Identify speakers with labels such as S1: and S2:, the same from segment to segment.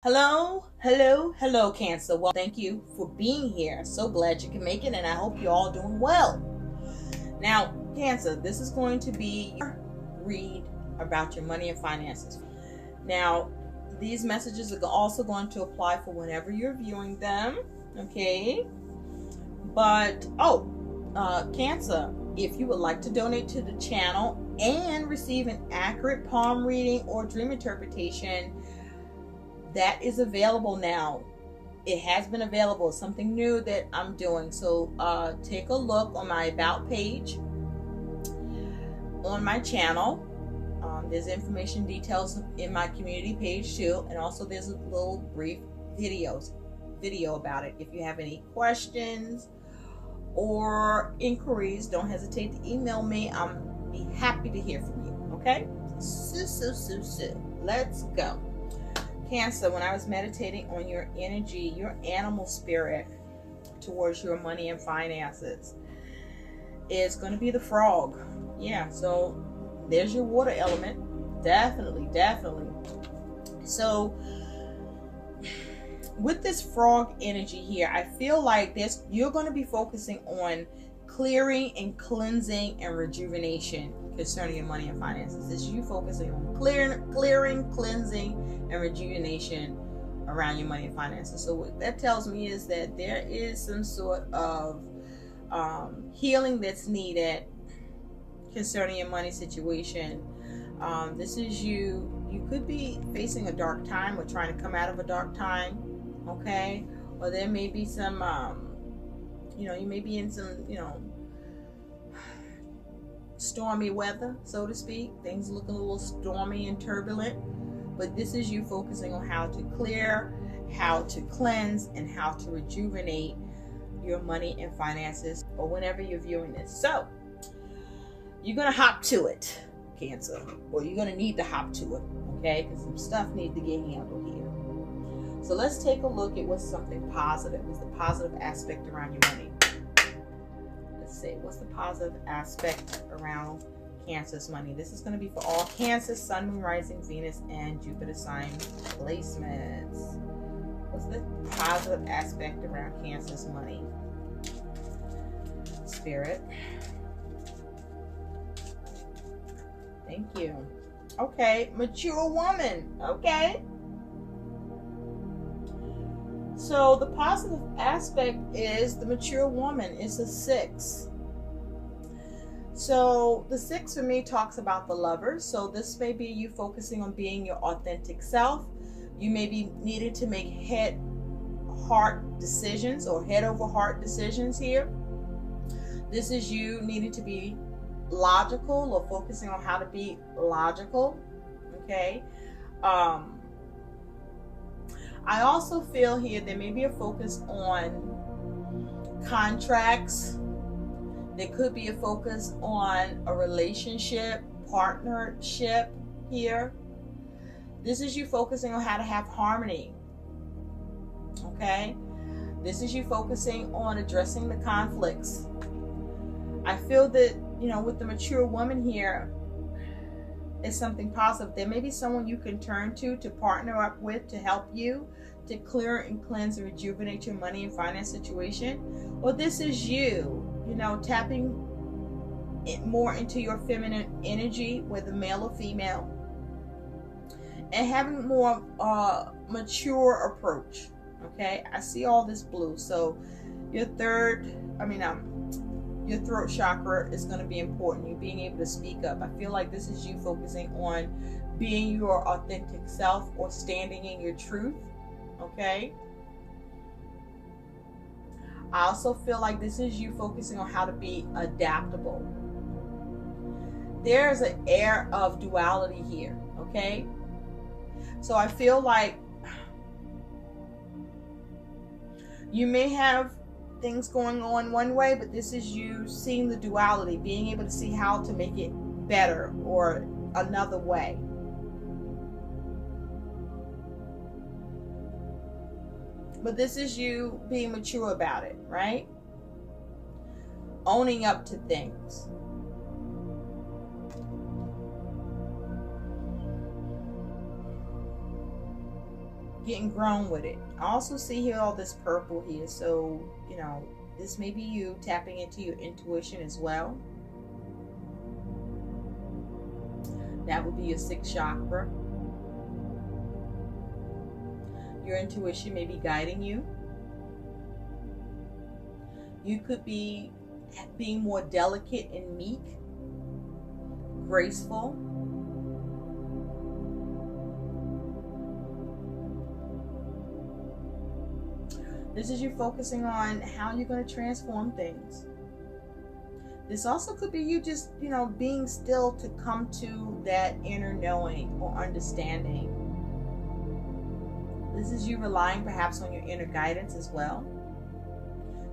S1: Hello, hello, hello, Cancer. Well, thank you for being here. So glad you can make it, and I hope you're all doing well. Now, Cancer, this is going to be your read about your money and finances. Now, these messages are also going to apply for whenever you're viewing them, okay? But, Cancer, if you would like to donate to the channel and receive an accurate palm reading or dream interpretation, that is available now. It has been available. It's something new that I'm doing. So take a look on my about page on my channel. There's information details in my community page too, and also there's a little brief video about it. If you have any questions or inquiries, don't hesitate to email me. I'm be happy to hear from you. Okay, so let's go. Cancer, when I was meditating on your energy, your animal spirit towards your money and finances is going to be the frog. Yeah, so there's your water element. Definitely. So with this frog energy here, I feel like you're going to be focusing on clearing and cleansing and rejuvenation concerning your money and finances. This is you focusing on clearing, cleansing, and rejuvenation around your money and finances. So what that tells me is that there is some sort of healing that's needed concerning your money situation. This is you could be facing a dark time or trying to come out of a dark time, okay? Or there may be some you may be in some stormy weather, so to speak. Things looking a little stormy and turbulent. But this is you focusing on how to clear, how to cleanse, and how to rejuvenate your money and finances, or whenever you're viewing this. So you're going to hop to it, Cancer, or you're going to need to hop to it, okay? Because some stuff needs to get handled here. So let's take a look at what's something positive. What's the positive aspect around your money? Let's see, what's the positive aspect around Cancer's money? This is going to be for all Cancer, Sun, Moon, Rising, Venus, and Jupiter sign placements. What's the positive aspect around Cancer's money? Spirit. Thank you. Okay, mature woman. Okay. So the positive aspect is the mature woman. It's a 6. So the 6 for me talks about the lover. So this may be you focusing on being your authentic self. You may be needing to make heart decisions or head over heart decisions here. This is you needing to be logical or focusing on how to be logical. Okay. I also feel here there may be a focus on contracts. There could be a focus on a relationship, partnership here. This is you focusing on how to have harmony. Okay? This is you focusing on addressing the conflicts. I feel that, with the mature woman here, it's something positive. There may be someone you can turn to partner up with to help you to clear and cleanse and rejuvenate your money and finance situation. Or this is you, tapping more into your feminine energy, whether male or female, and having more mature approach. Okay, I see all this blue. So your throat chakra is going to be important. You being able to speak up. I feel like this is you focusing on being your authentic self or standing in your truth. Okay. I also feel like this is you focusing on how to be adaptable. There's an air of duality here. Okay. So I feel like you may have things going on one way, but this is you seeing the duality, being able to see how to make it better or another way. But this is you being mature about it, right? Owning up to things. getting grown with it. I also see here all this purple here. So, you know, this may be you tapping into your intuition as well. That would be your 6th chakra. Your intuition may be guiding you. You could be being more delicate and meek, graceful. This is you focusing on how you're going to transform things. This also could be you just, you know, being still to come to that inner knowing or understanding. This is you relying perhaps on your inner guidance as well.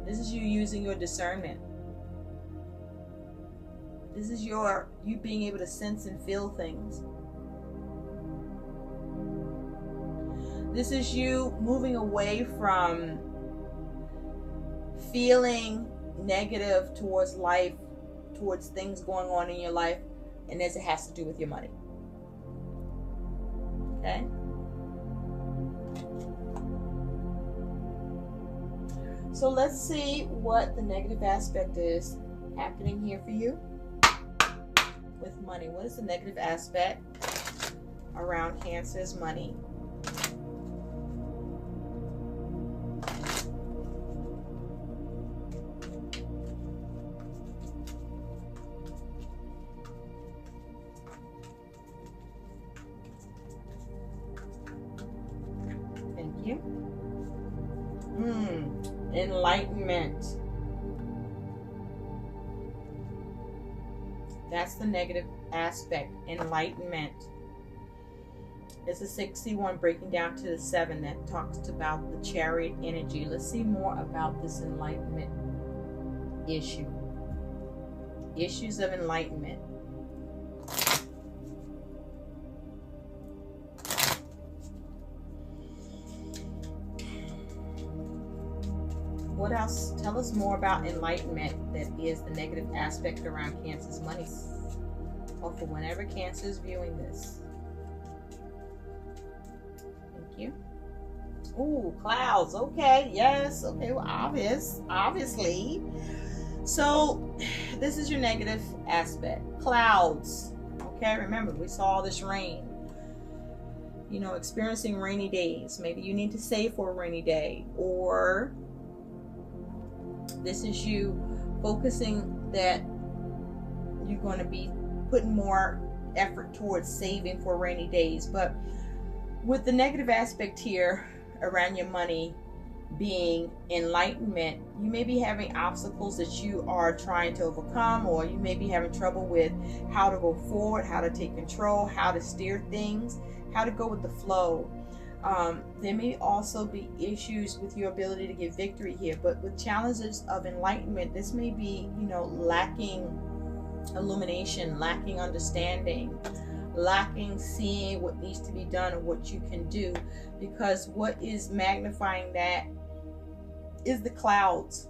S1: This is you using your discernment. This is you being able to sense and feel things. This is you moving away from feeling negative towards life, towards things going on in your life, and as it has to do with your money. Okay? So let's see what the negative aspect is happening here for you with money. What is the negative aspect around Cancer's money? Thank you. Enlightenment. That's the negative aspect. Enlightenment. It's a 61 breaking down to the 7 that talks about the Chariot energy. Let's see more about this enlightenment issue. Issues of enlightenment. What else? Tell us more about enlightenment that is the negative aspect around Cancer's money. Or for whenever Cancer is viewing this. Thank you. Ooh, clouds. Okay, yes. Okay, well, obviously. So, this is your negative aspect. Clouds. Okay, remember, we saw this rain. You know, experiencing rainy days. Maybe you need to save for a rainy day. Or this is you focusing that you're going to be putting more effort towards saving for rainy days. But with the negative aspect here around your money being enlightenment, you may be having obstacles that you are trying to overcome, or you may be having trouble with how to go forward, how to take control, how to steer things, how to go with the flow. There may also be issues with your ability to get victory here, but with challenges of enlightenment, this may be, you know, lacking illumination, lacking understanding, lacking seeing what needs to be done or what you can do, because what is magnifying that is the clouds.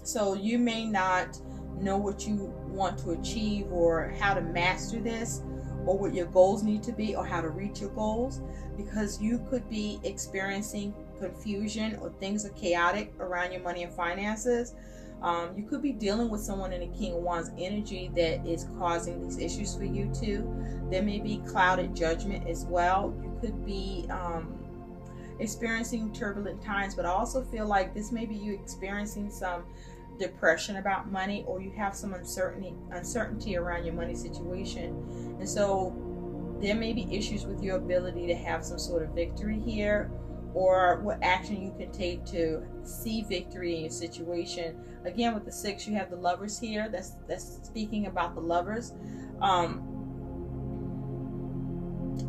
S1: So you may not know what you want to achieve or how to master this, or what your goals need to be, or how to reach your goals, because you could be experiencing confusion or things are chaotic around your money and finances. You could be dealing with someone in the King of Wands energy that is causing these issues for you too. There may be clouded judgment as well. You could be experiencing turbulent times, but I also feel like this may be you experiencing some depression about money, or you have some uncertainty around your money situation. And so there may be issues with your ability to have some sort of victory here, or what action you can take to see victory in your situation. Again, with the 6, you have the Lovers here. That's speaking about the Lovers.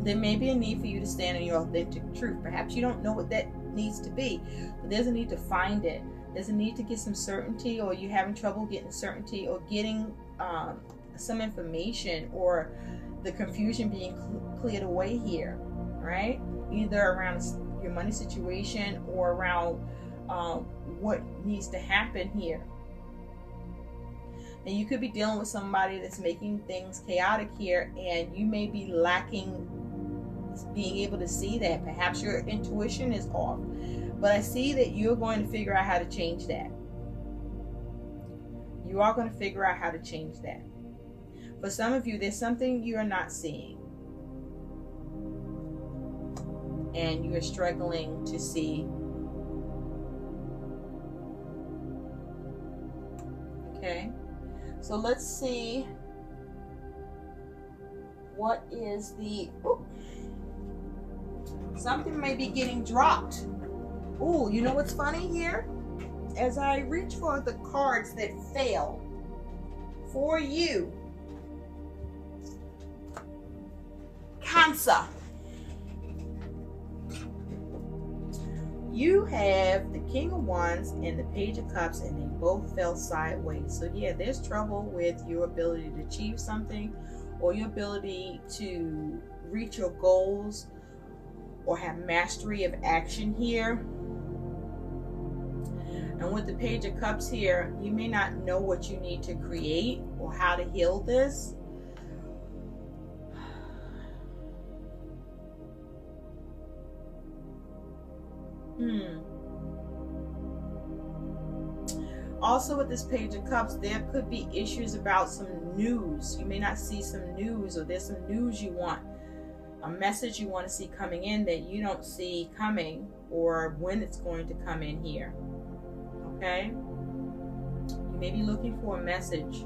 S1: There may be a need for you to stand in your authentic truth. Perhaps you don't know what that needs to be, but there's a need to find it. There's a need to get some certainty, or you're having trouble getting certainty, or getting some information, or the confusion being cleared away here, right? Either around your money situation or around what needs to happen here. And you could be dealing with somebody that's making things chaotic here, and you may be lacking being able to see that. Perhaps your intuition is off. But I see that you're going to figure out how to change that. You are going to figure out how to change that. For some of you, there's something you are not seeing. And you are struggling to see. Okay. So let's see. What is the... Ooh, something may be getting dropped. Oh, you know what's funny here? As I reach for the cards that fail for you, Cancer, you have the King of Wands and the Page of Cups, and they both fell sideways. So yeah, there's trouble with your ability to achieve something, or your ability to reach your goals, or have mastery of action here. And with the Page of Cups here, you may not know what you need to create or how to heal this. Also with this Page of Cups, there could be issues about some news. You may not see some news, or there's some news you want, a message you want to see coming in that you don't see coming, or when it's going to come in here. Okay? You may be looking for a message.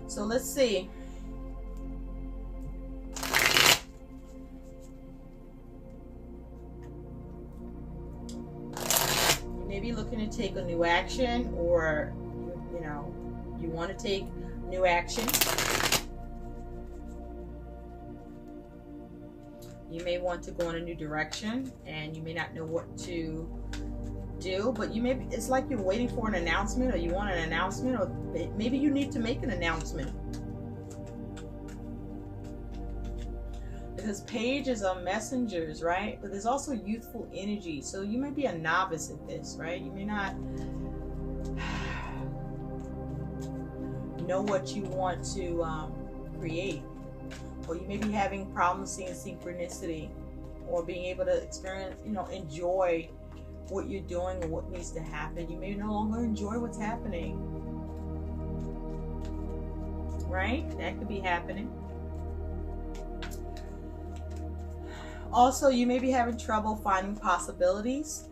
S1: So let's see. You may be looking to take a new action, or you know, you want to take new action. You may want to go in a new direction, and you may not know what to do, but you may be, it's like you're waiting for an announcement, or you want an announcement, or maybe you need to make an announcement. Because pages are messengers, right? But there's also youthful energy. So you may be a novice at this, right? You may not know what you want to create. Or you may be having problems seeing synchronicity, or being able to experience, you know, enjoy what you're doing and what needs to happen. You may no longer enjoy what's happening. Right? That could be happening. Also, you may be having trouble finding possibilities.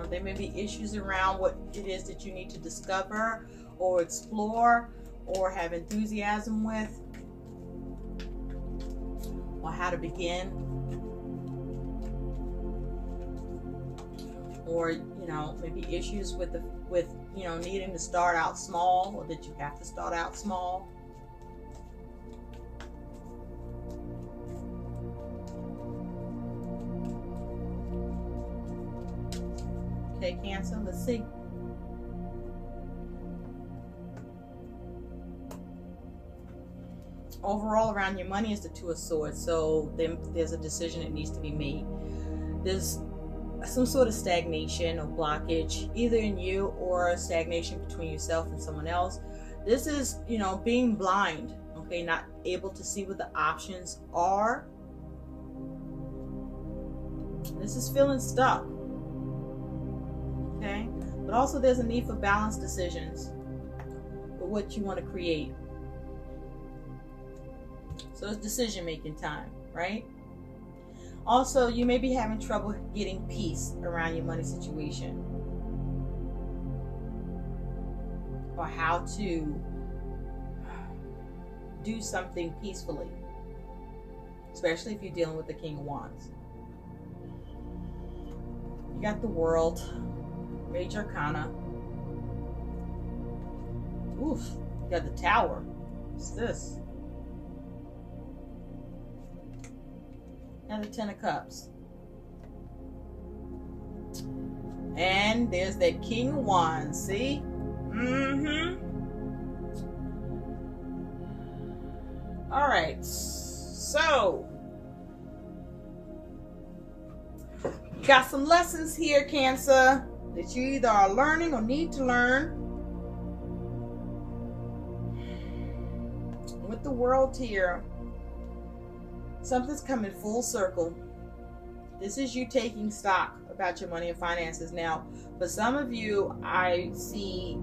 S1: There may be issues around what it is that you need to discover or explore or have enthusiasm with, or how to begin, or you know, maybe issues with you know, needing to start out small, or that you have to start out small. Okay, Cancer, let's see. Overall, around your money is the Two of Swords. So there's a decision that needs to be made. There's some sort of stagnation or blockage, either in you or a stagnation between yourself and someone else. This is, you know, being blind, okay, not able to see what the options are. This is feeling stuck. Okay, but also there's a need for balanced decisions for what you want to create. So it's decision-making time, right? Also, you may be having trouble getting peace around your money situation, or how to do something peacefully, especially if you're dealing with the King of Wands. You got the World, Major Arcana. Oof, you got the Tower. What's this? And the Ten of Cups. And there's that King of Wands, see? All right, so Got some lessons here, Cancer, that you either are learning or need to learn. With the World here, something's coming full circle. This is you taking stock about your money and finances. Now, for some of you, I see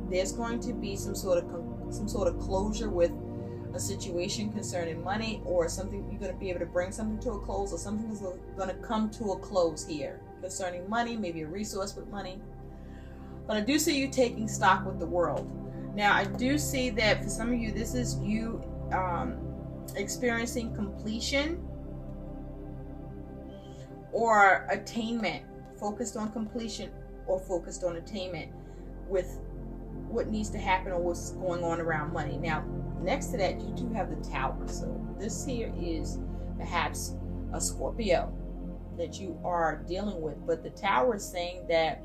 S1: there's going to be some sort of closure with a situation concerning money, or something. You're going to be able to bring something to a close, or something is going to come to a close here concerning money, maybe a resource with money. But I do see you taking stock with the World. Now, I do see that for some of you, this is you experiencing completion or attainment, focused on completion or focused on attainment with what needs to happen or what's going on around money. Now, next to that, you do have the Tower. So this here is perhaps a Scorpio that you are dealing with. But the Tower is saying that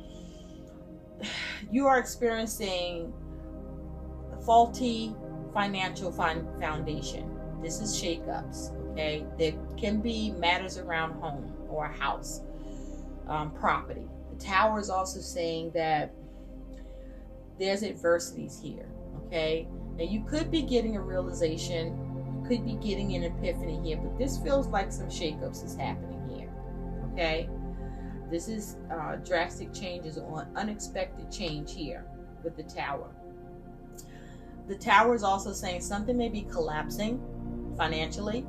S1: you are experiencing a faulty financial foundation. This is shakeups, okay? There can be matters around home or a house, property. The Tower is also saying that there's adversities here, okay? Now, you could be getting a realization, you could be getting an epiphany here, but this feels like some shakeups is happening here, okay? This is drastic changes or unexpected change here with the Tower. The Tower is also saying something may be collapsing financially,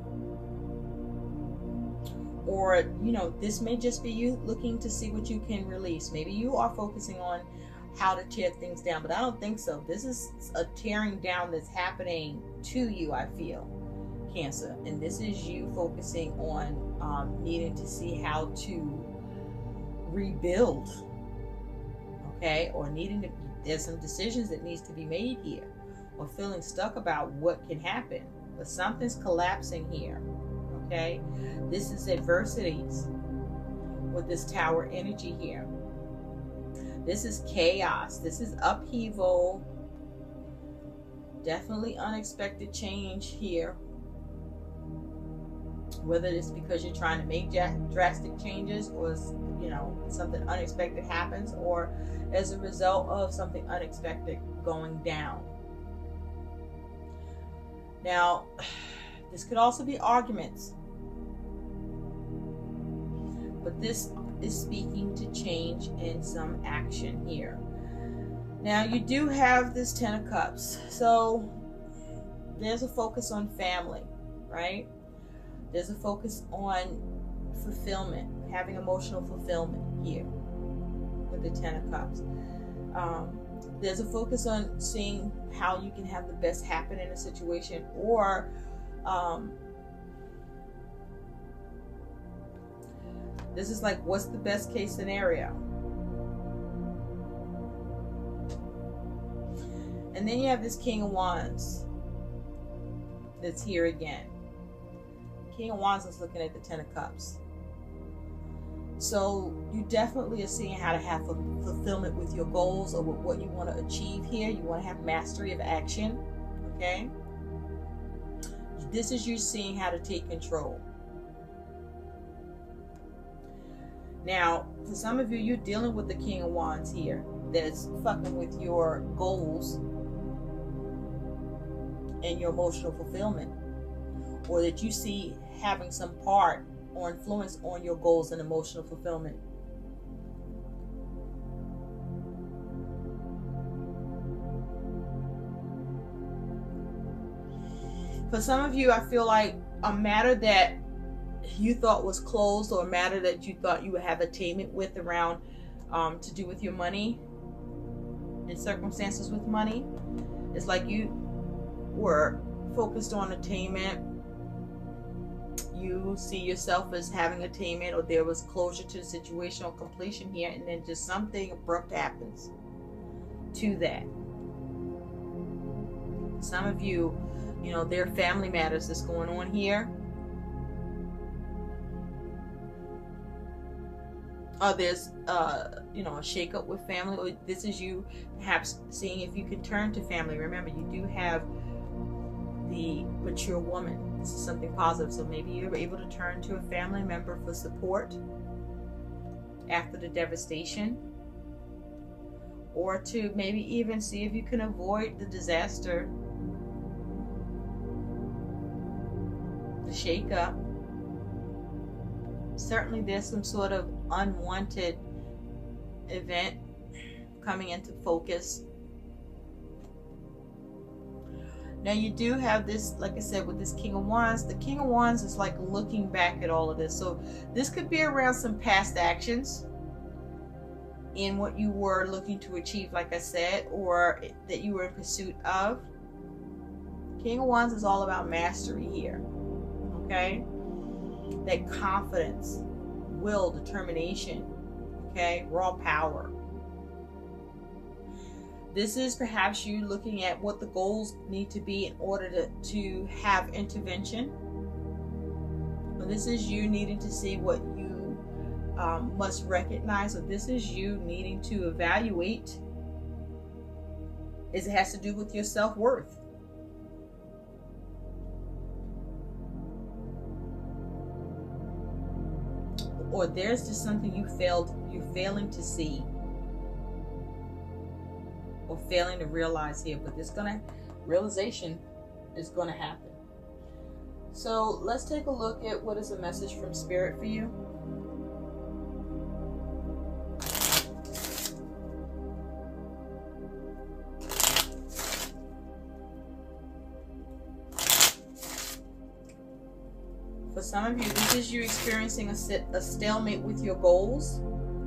S1: or, you know, this may just be you looking to see what you can release. Maybe you are focusing on how to tear things down, but I don't think so. This is a tearing down that's happening to you, I feel, Cancer. And this is you focusing on needing to see how to rebuild, okay? Or there's some decisions that needs to be made here, or feeling stuck about what can happen. But something's collapsing here, okay? This is adversities with this Tower energy here. This is chaos. This is upheaval. Definitely unexpected change here. Whether it's because you're trying to make drastic changes, or, you know, something unexpected happens, or as a result of something unexpected going down. Now, this could also be arguments, but this is speaking to change and some action here. Now, you do have this Ten of Cups, so there's a focus on family, right? There's a focus on fulfillment, having emotional fulfillment here with the Ten of Cups. There's a focus on seeing how you can have the best happen in a situation, or this is like, what's the best case scenario? And then you have this King of Wands that's here again. King of Wands is looking at the Ten of Cups. So you definitely are seeing how to have fulfillment with your goals, or with what you want to achieve here. You want to have mastery of action, okay? This is you seeing how to take control. Now, for some of you, you're dealing with the King of Wands here that's fucking with your goals and your emotional fulfillment, or that you see having some part or influence on your goals and emotional fulfillment. For some of you, I feel like a matter that you thought was closed, or a matter that you thought you would have attainment with around to do with your money and circumstances with money, it's like you were focused on attainment. You see yourself as having attainment, or there was closure to the situation or completion here, and then just something abrupt happens to that. Some of you, you know, there are family matters that's going on here. Or there's, you know, a shakeup with family, or this is you perhaps seeing if you can turn to family. Remember, you do have the mature woman. This is something positive. So maybe you're able to turn to a family member for support, after the devastation, or to maybe even see if you can avoid the disaster, the shake-up. Certainly there's some sort of unwanted event coming into focus. Now you do have this, like I said, with this King of Wands. The King of Wands is like looking back at all of this. So this could be around some past actions in what you were looking to achieve, like I said, or that you were in pursuit of. King of Wands is all about mastery here. Okay? That confidence, will, determination, okay? Raw power. This is perhaps you looking at what the goals need to be in order to have intervention. Or this is you needing to see what you must recognize. Or this is you needing to evaluate. It has to do with your self-worth. Or there's just something you're failing to see or failing to realize here, but realization is gonna happen. So let's take a look at what is a message from Spirit for you. For some of you, this is you experiencing a stalemate with your goals,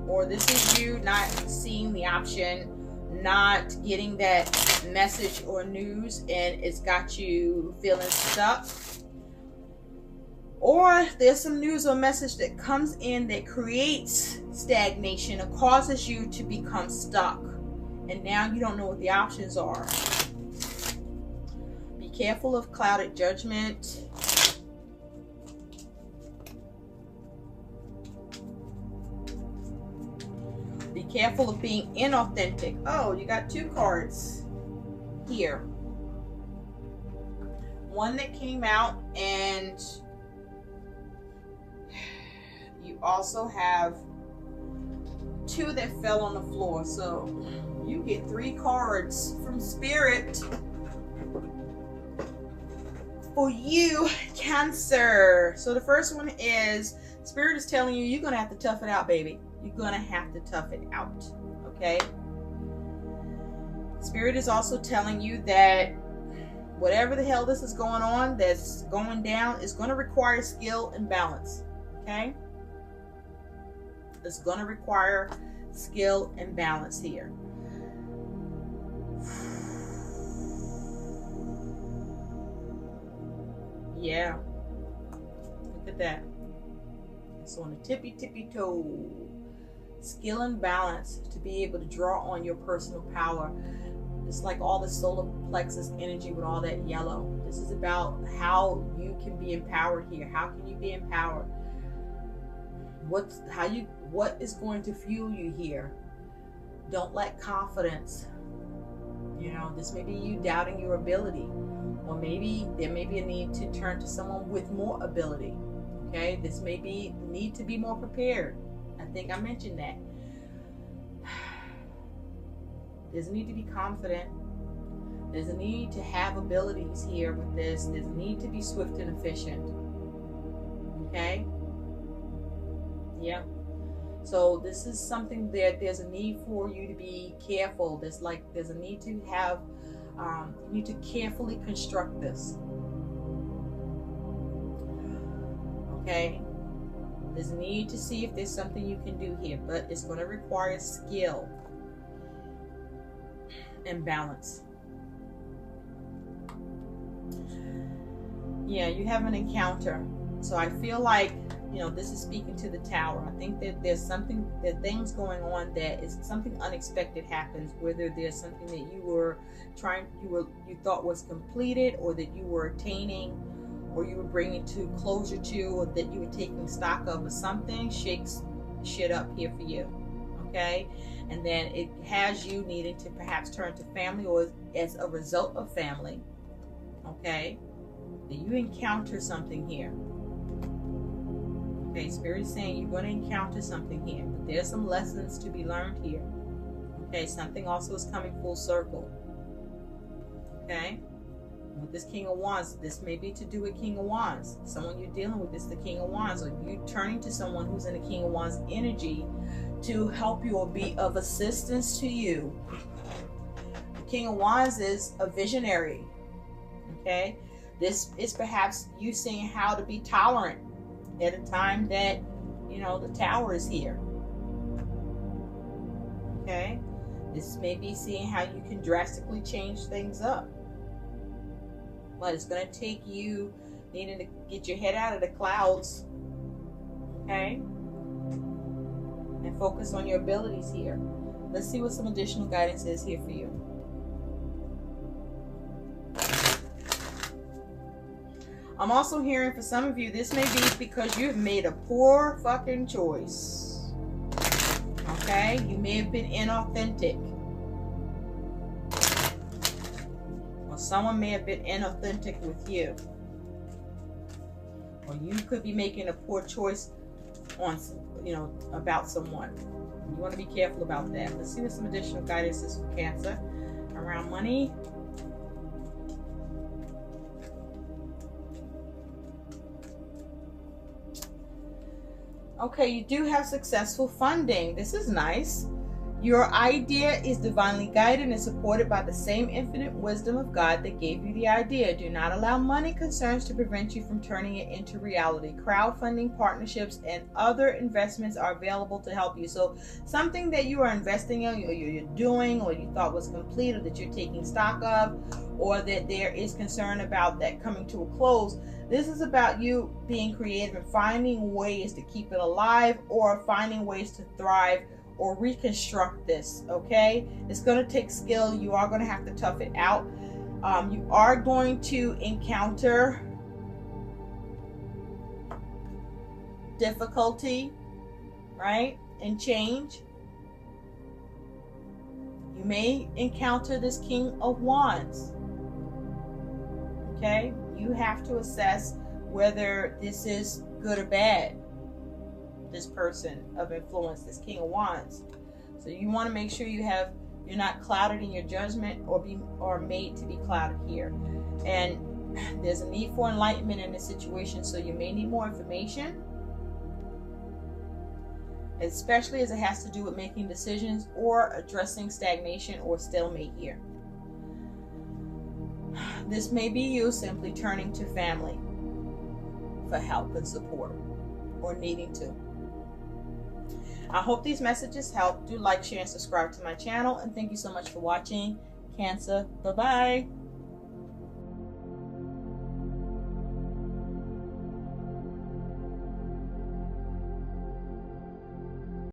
S1: or this is you not seeing the option, not getting that message or news, and it's got you feeling stuck. Or there's some news or message that comes in that creates stagnation or causes you to become stuck, and now you don't know what the options are. Be careful of clouded judgment. Be careful of being inauthentic. Oh, you got two cards here. One that came out, and you also have two that fell on the floor. So you get 3 cards from Spirit for you, Cancer. So the first one is Spirit is telling you you're going to have to tough it out, baby. You're going to have to tough it out, okay? Spirit is also telling you that whatever the hell this is going on, that's going down, is going to require skill and balance, okay? It's going to require skill and balance here. Yeah. Look at that. It's on the tippy toe. Skill and balance to be able to draw on your personal power. It's like all the solar plexus energy with all that yellow. This is about how you can be empowered here. How can you be empowered? What is going to fuel you here? Don't lack confidence. You know, this may be you doubting your ability, or maybe there may be a need to turn to someone with more ability. Okay, this may be need to be more prepared. I think I mentioned that. There's a need to be confident. There's a need to have abilities here with this. There's a need to be swift and efficient. Okay? Yeah. So this is something that there's a need for you to be careful. There's a need to have, you need to carefully construct this. Okay? There's a need to see if there's something you can do here, but it's going to require skill and balance. Yeah, you have an encounter. So I feel like, you know, this is speaking to the Tower. I think that there's things going on that is something unexpected happens, whether there's something that you thought was completed, or that you were attaining, or you were bringing to closure to, or that you were taking stock of, or something shakes shit up here for you, okay? And then it has you needing to perhaps turn to family, or as a result of family, okay? That you encounter something here, Okay, Spirit is saying you're going to encounter something here, but there's some lessons to be learned here. Okay, something also is coming full circle. Okay, with this King of Wands, this may be to do with King of Wands. Someone you're dealing with is the King of Wands, or you turning to someone who's in the King of Wands energy to help you or be of assistance to you. The King of Wands is a visionary. Okay, this is perhaps you seeing how to be tolerant at a time that, you know, the Tower is here. Okay, this may be seeing how you can drastically change things up. But it's going to take you needing to get your head out of the clouds, okay, and focus on your abilities here. Let's see what some additional guidance is here for you. I'm also hearing for some of you, this may be because you've made a poor fucking choice. Okay, you may have been inauthentic. Someone may have been inauthentic with you, or you could be making a poor choice on, you know, about someone. You want to be careful about that. Let's see what some additional guidance is for Cancer around money. Okay, you do have successful funding. This is nice. Your idea is divinely guided and supported by the same infinite wisdom of God that gave you the idea. Do not allow money concerns to prevent you from turning it into reality. Crowdfunding, partnerships, and other investments are available to help you. So something that you are investing in, or you're doing, or you thought was complete, or that you're taking stock of, or that there is concern about that coming to a close. This is about you being creative and finding ways to keep it alive, or finding ways to thrive or reconstruct this. Okay, it's going to take skill. You are going to have to tough it out. You are going to encounter difficulty, right, and change. You may encounter this King of Wands. Okay, you have to assess whether this is good or bad. This person of influence, this King of Wands. So you want to make sure you're not clouded in your judgment, or made to be clouded here. And there's a need for enlightenment in this situation, so you may need more information, especially as it has to do with making decisions or addressing stagnation or stalemate here. This may be you simply turning to family for help and support, or needing to. I hope these messages help. Do like, share, and subscribe to my channel. And thank you so much for watching. Cancer, bye-bye.